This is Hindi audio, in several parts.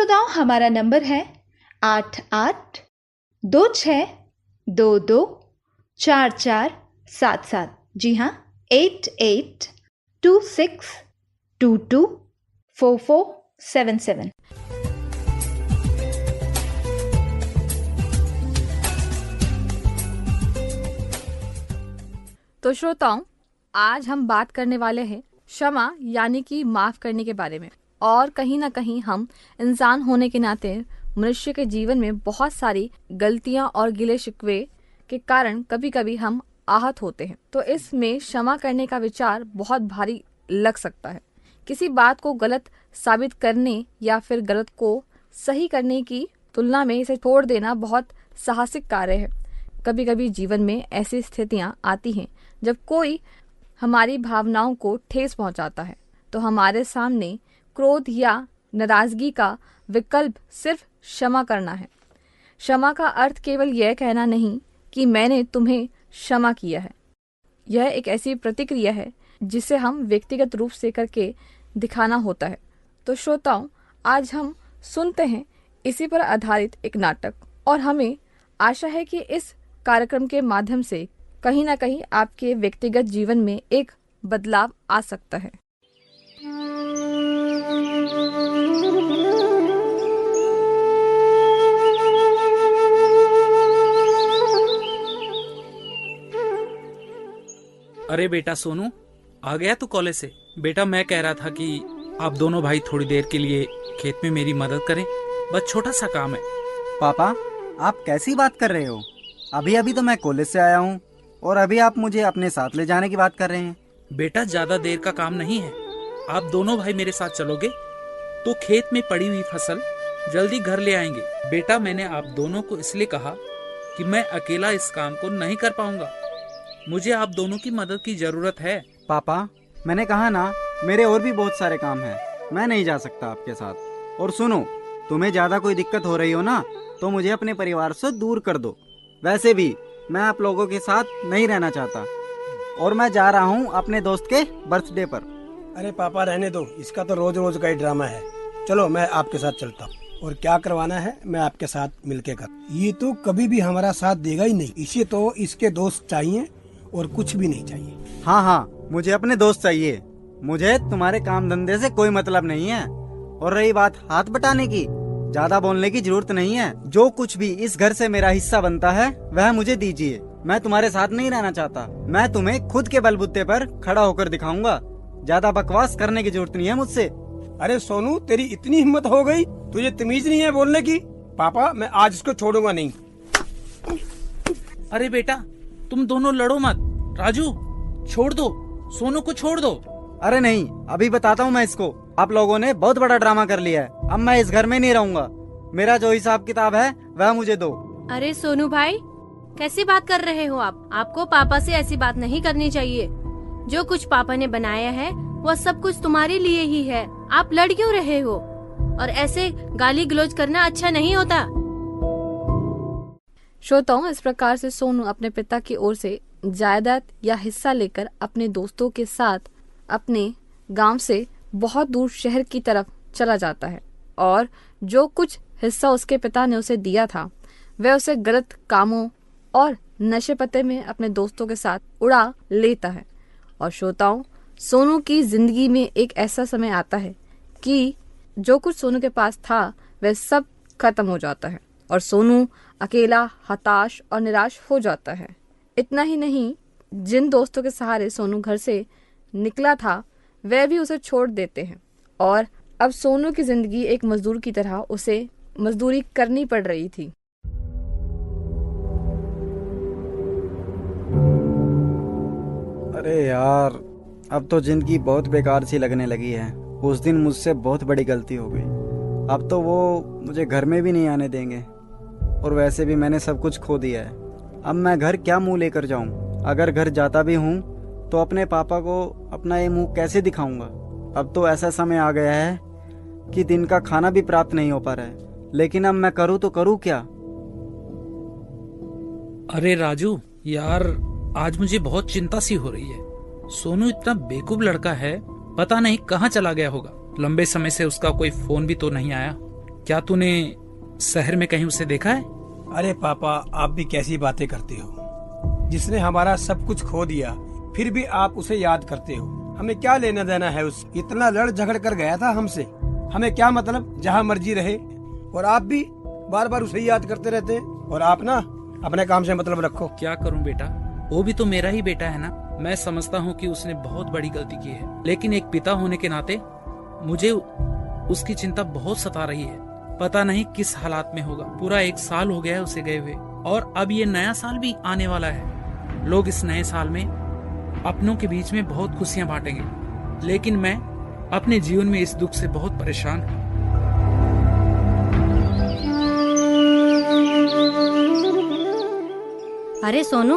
श्रोताओं, हमारा नंबर है 8826224477। जी हाँ, 8826224477। तो श्रोताओं, आज हम बात करने वाले हैं क्षमा यानी कि माफ करने के बारे में। और कहीं ना कहीं हम इंसान होने के नाते मनुष्य के जीवन में बहुत सारी गलतियां और गिले शिकवे के कारण कभी कभी हम आहत होते हैं। तो इसमें क्षमा करने का विचार बहुत भारी लग सकता है। किसी बात को गलत साबित करने या फिर गलत को सही करने की तुलना में इसे छोड़ देना बहुत साहसिक कार्य है। कभी कभी जीवन में ऐसी स्थितियां आती हैं जब कोई हमारी भावनाओं को ठेस पहुंचाता है, तो हमारे सामने क्रोध या नाराजगी का विकल्प सिर्फ क्षमा करना है। क्षमा का अर्थ केवल यह कहना नहीं कि मैंने तुम्हें क्षमा किया है। यह एक ऐसी प्रतिक्रिया है जिसे हम व्यक्तिगत रूप से करके दिखाना होता है। तो श्रोताओं, आज हम सुनते हैं इसी पर आधारित एक नाटक, और हमें आशा है कि इस कार्यक्रम के माध्यम से कहीं ना कहीं आपके व्यक्तिगत जीवन में एक बदलाव आ सकता है। अरे बेटा सोनू, आ गया तू कॉलेज से? बेटा मैं कह रहा था कि आप दोनों भाई थोड़ी देर के लिए खेत में मेरी मदद करें, बस छोटा सा काम है। पापा, आप कैसी बात कर रहे हो? अभी अभी तो मैं कॉलेज से आया हूँ और अभी आप मुझे अपने साथ ले जाने की बात कर रहे हैं। बेटा ज्यादा देर का काम नहीं है, आप दोनों भाई मेरे साथ चलोगे तो खेत में पड़ी हुई फसल जल्दी घर ले आएंगे। बेटा मैंने आप दोनों को इसलिए कहा कि मैं अकेला इस काम को नहीं कर पाऊंगा, मुझे आप दोनों की मदद की जरूरत है। पापा, मैंने कहा ना, मेरे और भी बहुत सारे काम हैं, मैं नहीं जा सकता आपके साथ। और सुनो, तुम्हें ज्यादा कोई दिक्कत हो रही हो ना तो मुझे अपने परिवार से दूर कर दो। वैसे भी मैं आप लोगों के साथ नहीं रहना चाहता और मैं जा रहा हूँ अपने दोस्त के बर्थडे पर। अरे पापा रहने दो, इसका तो रोज रोज का ही ड्रामा है। चलो मैं आपके साथ चलता हूँ, और क्या करवाना है मैं आपके साथ मिलके कर। ये तो कभी भी हमारा साथ देगा ही नहीं, इसे तो इसके दोस्त चाहिए और कुछ भी नहीं चाहिए। हाँ हाँ, मुझे अपने दोस्त चाहिए, मुझे तुम्हारे काम धंधे से कोई मतलब नहीं है। और रही बात हाथ बटाने की, ज्यादा बोलने की जरूरत नहीं है। जो कुछ भी इस घर से मेरा हिस्सा बनता है वह मुझे दीजिए। मैं तुम्हारे साथ नहीं रहना चाहता, मैं तुम्हें खुद के बलबूते पर खड़ा होकर दिखाऊंगा। ज्यादा बकवास करने की जरूरत नहीं है मुझसे। अरे सोनू, तेरी इतनी हिम्मत हो गई, तुझे तमीज नहीं है बोलने की? पापा मैं आज इसको छोड़ूंगा नहीं। अरे बेटा तुम दोनों लड़ो मत, राजू छोड़ दो, सोनू को छोड़ दो। अरे नहीं, अभी बताता हूँ मैं इसको। आप लोगों ने बहुत बड़ा ड्रामा कर लिया है, अब मैं इस घर में नहीं रहूंगा। मेरा जो हिसाब किताब है वह मुझे दो। अरे सोनू भाई, कैसी बात कर रहे हो आप? आपको पापा से ऐसी बात नहीं करनी चाहिए। जो कुछ पापा ने बनाया है वह सब कुछ तुम्हारे लिए ही है। आप लड़ क्यों रहे हो? और ऐसे गाली गलौज करना अच्छा नहीं होता। श्रोताओं, इस प्रकार से सोनू अपने पिता की ओर से जायदाद या हिस्सा लेकर अपने दोस्तों के साथ अपने गांव से बहुत दूर शहर की तरफ चला जाता है, और जो कुछ हिस्सा उसके पिता ने उसे दिया था वह उसे गलत कामों और नशे पत्ते में अपने दोस्तों के साथ उड़ा लेता है। और श्रोताओं, सोनू की जिंदगी में एक ऐसा समय आता है कि जो कुछ सोनू के पास था वह सब खत्म हो जाता है और सोनू अकेला, हताश और निराश हो जाता है। इतना ही नहीं, जिन दोस्तों के सहारे सोनू घर से निकला था वह भी उसे छोड़ देते हैं, और अब सोनू की जिंदगी एक मजदूर की तरह उसे मजदूरी करनी पड़ रही थी। अरे यार, अब तो जिंदगी बहुत बेकार सी लगने लगी है। उस दिन मुझसे बहुत बड़ी गलती हो गई। अब तो वो मुझे घर में भी नहीं आने देंगे, और वैसे भी मैंने सब कुछ खो दिया है। अब मैं घर क्या मुंह लेकर जाऊं? अगर घर जाता भी हूं तो अपने पापा को अपना ये मुंह कैसे दिखाऊंगा? अब तो ऐसा समय आ गया है कि दिन का खाना भी प्राप्त नहीं हो पा रहा है। लेकिन अब मैं करूं तो करूं क्या? अरे राजू यार, आज मुझे बहुत चिंता सी हो रही है। सोनू इतना बेवकूफ लड़का है, पता नहीं कहाँ चला गया होगा। लंबे समय से उसका कोई फोन भी तो नहीं आया। क्या तूने शहर में कहीं उसे देखा है? अरे पापा, आप भी कैसी बातें करते हो। जिसने हमारा सब कुछ खो दिया फिर भी आप उसे याद करते हो। हमें क्या लेना देना है उस? इतना लड़ झगड़ कर गया था हमसे, हमें क्या मतलब, जहाँ मर्जी रहे। और आप भी बार बार उसे याद करते रहते हैं। और आप ना अपने काम से मतलब रखो। क्या करूं बेटा, वो भी तो मेरा ही बेटा है ना। मैं समझता हूँ कि उसने बहुत बड़ी गलती की है, लेकिन एक पिता होने के नाते मुझे उसकी चिंता बहुत सता रही है। पता नहीं किस हालात में होगा। पूरा 1 साल हो गया है उसे गए हुए, और अब ये नया साल भी आने वाला है। लोग इस नए साल में अपनों के बीच में बहुत खुशियां बांटेंगे, लेकिन मैं अपने जीवन में इस दुख से बहुत परेशान हूँ। अरे सोनू,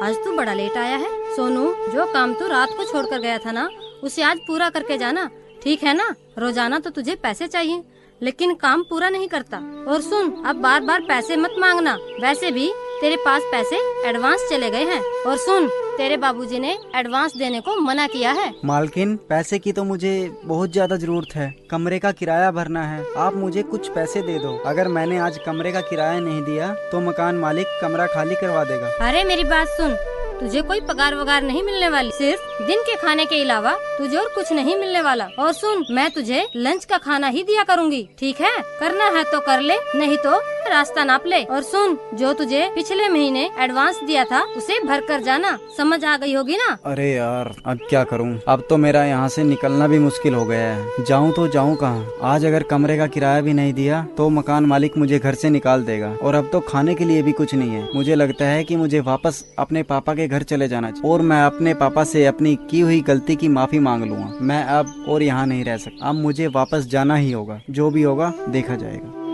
आज तू बड़ा लेट आया है। सोनू, जो काम तू रात को छोड़कर गया था ना, उसे आज पूरा करके जाना, ठीक है ना। रोजाना तो तुझे पैसे चाहिए, लेकिन काम पूरा नहीं करता। और सुन, अब बार बार पैसे मत मांगना। वैसे भी तेरे पास पैसे एडवांस चले गए हैं। और सुन, तेरे बाबूजी ने एडवांस देने को मना किया है। मालकिन, पैसे की तो मुझे बहुत ज्यादा जरूरत है। कमरे का किराया भरना है। आप मुझे कुछ पैसे दे दो। अगर मैंने आज कमरे का किराया नहीं दिया तो मकान मालिक कमरा खाली करवा देगा। अरे मेरी बात सुन, तुझे कोई पगार वगार नहीं मिलने वाली। सिर्फ दिन के खाने के अलावा तुझे और कुछ नहीं मिलने वाला। और सुन, मैं तुझे लंच का खाना ही दिया करूँगी, ठीक है। करना है तो कर ले, नहीं तो रास्ता नाप ले। और सुन, जो तुझे पिछले महीने एडवांस दिया था उसे भर कर जाना। समझ आ गई होगी ना? अरे यार, अब क्या करूं? अब तो मेरा यहाँ से निकलना भी मुश्किल हो गया है। जाऊं तो जाऊं कहाँ? आज अगर कमरे का किराया भी नहीं दिया तो मकान मालिक मुझे घर से निकाल देगा। और अब तो खाने के लिए भी कुछ नहीं है। मुझे लगता है कि मुझे वापस अपने पापा के घर चले जाना चाहिए, और मैं अपने पापा से अपनी की हुई गलती की माफी मांग लूंगा। मैं अब और यहाँ नहीं रह सकता। अब मुझे वापस जाना ही होगा। जो भी होगा देखा जाएगा।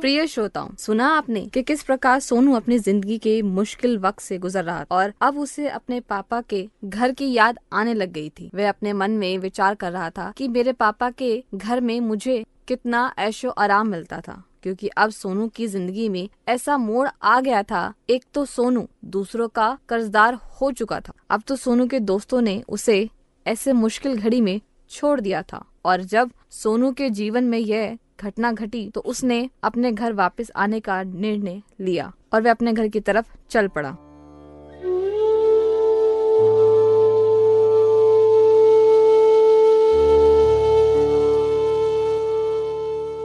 प्रिय श्रोताओं, सुना आपने कि किस प्रकार सोनू अपनी जिंदगी के मुश्किल वक्त से गुजर रहा था, और अब उसे अपने पापा के घर की याद आने लग गई थी। वह अपने मन में विचार कर रहा था कि मेरे पापा के घर में मुझे कितना ऐशो आराम मिलता था, क्योंकि अब सोनू की जिंदगी में ऐसा मोड़ आ गया था। एक तो सोनू दूसरों का कर्जदार हो चुका था। अब तो सोनू के दोस्तों ने उसे ऐसे मुश्किल घड़ी में छोड़ दिया था, और जब सोनू के जीवन में यह घटना घटी तो उसने अपने घर वापस आने का निर्णय लिया, और वह अपने घर की तरफ चल पड़ा।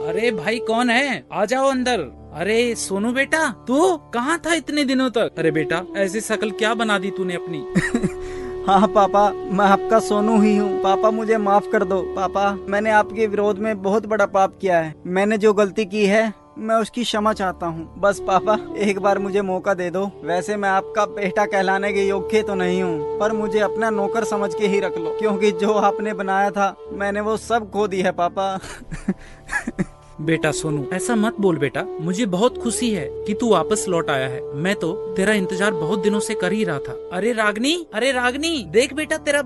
अरे भाई, कौन है? आ जाओ अंदर। अरे सोनू बेटा, तू कहाँ था इतने दिनों तक? अरे बेटा, ऐसी शक्ल क्या बना दी तूने अपनी? हाँ पापा, मैं आपका सोनू ही हूँ। पापा मुझे माफ कर दो। पापा, मैंने आपके विरोध में बहुत बड़ा पाप किया है। मैंने जो गलती की है मैं उसकी क्षमा चाहता हूँ। बस पापा, एक बार मुझे मौका दे दो। वैसे मैं आपका बेटा कहलाने के योग्य तो नहीं हूँ, पर मुझे अपना नौकर समझ के ही रख लो, क्योंकि जो आपने बनाया था मैंने वो सब खो दिया है पापा। बेटा सोनू, ऐसा मत बोल बेटा। मुझे बहुत खुशी है कि तू वापस लौट आया है। मैं तो तेरा इंतजार बहुत दिनों से कर ही रहा था। अरे रागनी, देख बेटा, तेरा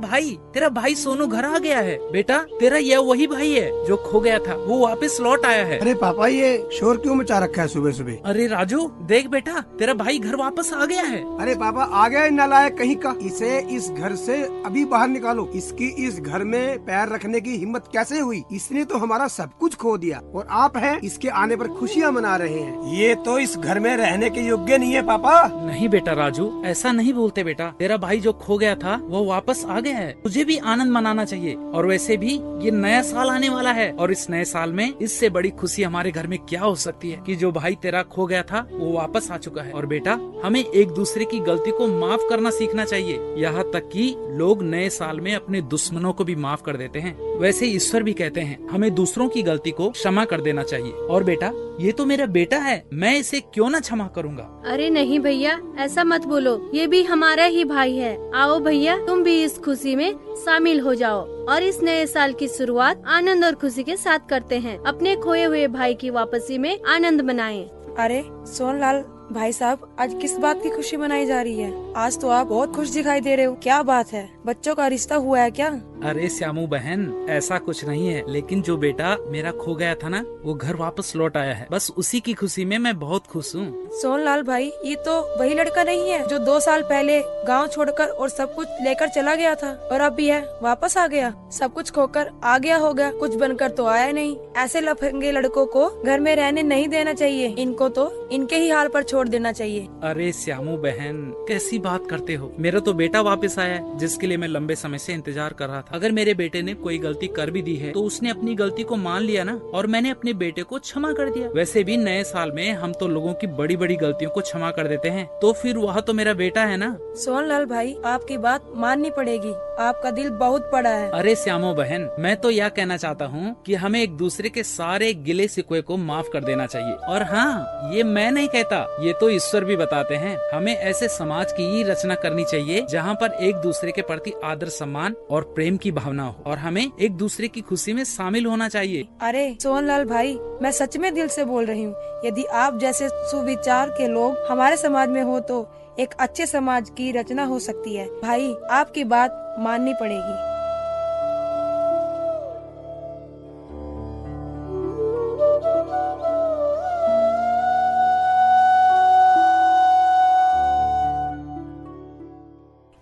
भाई सोनू घर आ गया है। बेटा, तेरा यह वही भाई है जो खो गया था, वो वापस लौट आया है। अरे पापा, ये शोर क्यों मचा रखा है सुबह सुबह? अरे राजू, देख बेटा, तेरा भाई घर वापस आ गया है। अरे पापा, आ गया है नालायक कहीं का। इसे इस घर से अभी बाहर निकालो। इसकी इस घर में पैर रखने की हिम्मत कैसे हुई? इसने तो हमारा सब कुछ खो दिया, और आप हैं इसके आने पर खुशियाँ मना रहे हैं। ये तो इस घर में रहने के योग्य नहीं है पापा। नहीं बेटा राजू, ऐसा नहीं बोलते बेटा। तेरा भाई जो खो गया था वो वापस आ गया है। तुझे भी आनंद मनाना चाहिए। और वैसे भी ये नया साल आने वाला है, और इस नए साल में इससे बड़ी खुशी हमारे घर में क्या हो सकती है कि जो भाई तेरा खो गया था वो वापस आ चुका है। और बेटा, हमें एक दूसरे की गलती को माफ करना सीखना चाहिए। यहाँ तक कि लोग नए साल में अपने दुश्मनों को भी माफ कर देते हैं। वैसे ईश्वर भी कहते हैं हमें दूसरों की गलती को क्षमा कर देना चाहिए। और बेटा, ये तो मेरा बेटा है, मैं इसे क्यों न क्षमा करूँगा? अरे नहीं भैया, ऐसा मत बोलो। ये भी हमारा ही भाई है। आओ भैया, तुम भी इस खुशी में शामिल हो जाओ, और इस नए साल की शुरुआत आनंद और खुशी के साथ करते हैं। अपने खोए हुए भाई की वापसी में आनंद मनाएं। अरे सोनलाल भाई साहब, आज किस बात की खुशी मनाई जा रही है? आज तो आप बहुत खुश दिखाई दे रहे हो। क्या बात है, बच्चों का रिश्ता हुआ है क्या? अरे श्यामू बहन, ऐसा कुछ नहीं है, लेकिन जो बेटा मेरा खो गया था ना, वो घर वापस लौट आया है। बस उसी की खुशी में मैं बहुत खुश हूँ। सोहनलाल भाई, ये तो वही लड़का नहीं है जो 2 साल पहले गांव छोड़कर और सब कुछ लेकर चला गया था और अब यह वापस आ गया। सब कुछ खोकर आ गया होगा, कुछ बनकर तो आया नहीं। ऐसे लफंगे लड़कों को घर में रहने नहीं देना चाहिए, इनको तो इनके ही हाल पर छोड़ देना चाहिए। अरे श्यामू बहन, कैसी बात करते हो? मेरा तो बेटा वापस आया है, जिसके लिए मैं लंबे समय से इंतजार कर रहा था। अगर मेरे बेटे ने कोई गलती कर भी दी है तो उसने अपनी गलती को मान लिया ना, और मैंने अपने बेटे को क्षमा कर दिया। वैसे भी नए साल में हम तो लोगों की बड़ी बड़ी गलतियों को क्षमा कर देते हैं, तो फिर वह तो मेरा बेटा है ना। सोहनलाल भाई, आपकी बात माननी पड़ेगी, आपका दिल बहुत बड़ा है। अरे श्यामो बहन, मैं तो यह कहना चाहता हूँ कि हमें एक दूसरे के सारे गिले शिकवे को माफ कर देना चाहिए। और हाँ, ये मैं नहीं कहता, ये तो ईश्वर भी बताते हैं। हमें ऐसे समाज की ही रचना करनी चाहिए जहाँ पर एक दूसरे के प्रति आदर, सम्मान और प्रेम की भावना हो, और हमें एक दूसरे की खुशी में शामिल होना चाहिए। अरे सोहनलाल भाई, मैं सच में दिल से बोल रही हूँ। यदि आप जैसे सुविचार के लोग हमारे समाज में हो तो एक अच्छे समाज की रचना हो सकती है। भाई, आपकी बात माननी पड़ेगी।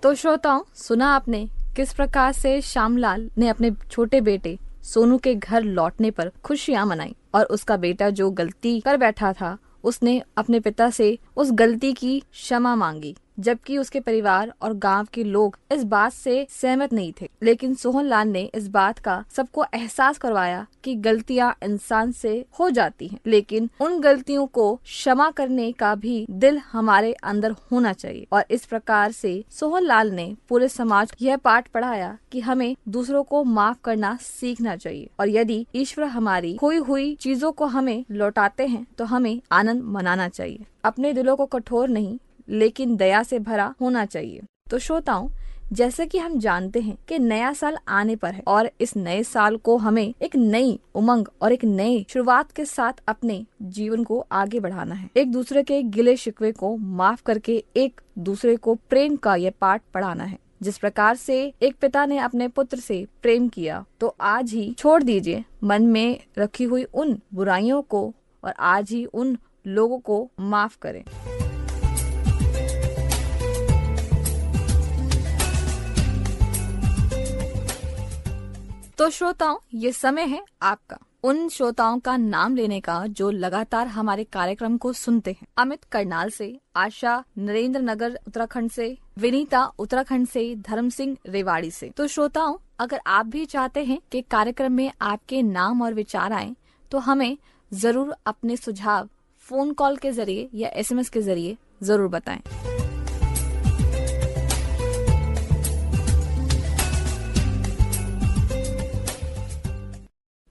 तो श्रोताओं, सुना आपने किस प्रकार से श्यामलाल ने अपने छोटे बेटे सोनू के घर लौटने पर खुशियां मनाई, और उसका बेटा जो गलती कर बैठा था उसने अपने पिता से उस गलती की क्षमा मांगी, जबकि उसके परिवार और गांव के लोग इस बात से सहमत नहीं थे। लेकिन सोहनलाल ने इस बात का सबको एहसास करवाया कि गलतियां इंसान से हो जाती हैं, लेकिन उन गलतियों को क्षमा करने का भी दिल हमारे अंदर होना चाहिए। और इस प्रकार से सोहनलाल ने पूरे समाज को यह पाठ पढ़ाया कि हमें दूसरों को माफ करना सीखना चाहिए, और यदि ईश्वर हमारी खोई हुई चीजों को हमें लौटाते हैं तो हमें आनंद मनाना चाहिए। अपने दिलों को कठोर नहीं लेकिन दया से भरा होना चाहिए। तो श्रोताओं, जैसे कि हम जानते हैं कि नया साल आने पर है, और इस नए साल को हमें एक नई उमंग और एक नई शुरुआत के साथ अपने जीवन को आगे बढ़ाना है। एक दूसरे के गिले शिकवे को माफ करके एक दूसरे को प्रेम का यह पाठ पढ़ाना है। जिस प्रकार से एक पिता ने अपने पुत्र से प्रेम किया, तो आज ही छोड़ दीजिए मन में रखी हुई उन बुराइयों को और आज ही उन लोगों को माफ करें। तो श्रोताओं, ये समय है आपका उन श्रोताओं का नाम लेने का जो लगातार हमारे कार्यक्रम को सुनते हैं। अमित करनाल से, आशा नरेंद्र नगर उत्तराखंड से, विनीता उत्तराखंड से, धर्म सिंह रेवाड़ी से। तो श्रोताओं, अगर आप भी चाहते हैं कि कार्यक्रम में आपके नाम और विचार आए, तो हमें जरूर अपने सुझाव फोन कॉल के जरिए या SMS के जरिए जरूर बताएं।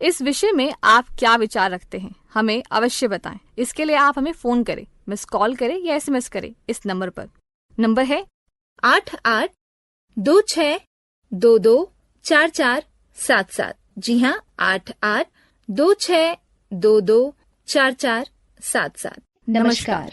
इस विषय में आप क्या विचार रखते हैं, हमें अवश्य बताएं। इसके लिए आप हमें फोन करें, मिस कॉल करें या SMS करें इस नंबर पर। नंबर है 8826224477। जी हाँ, 8826224477। नमस्कार।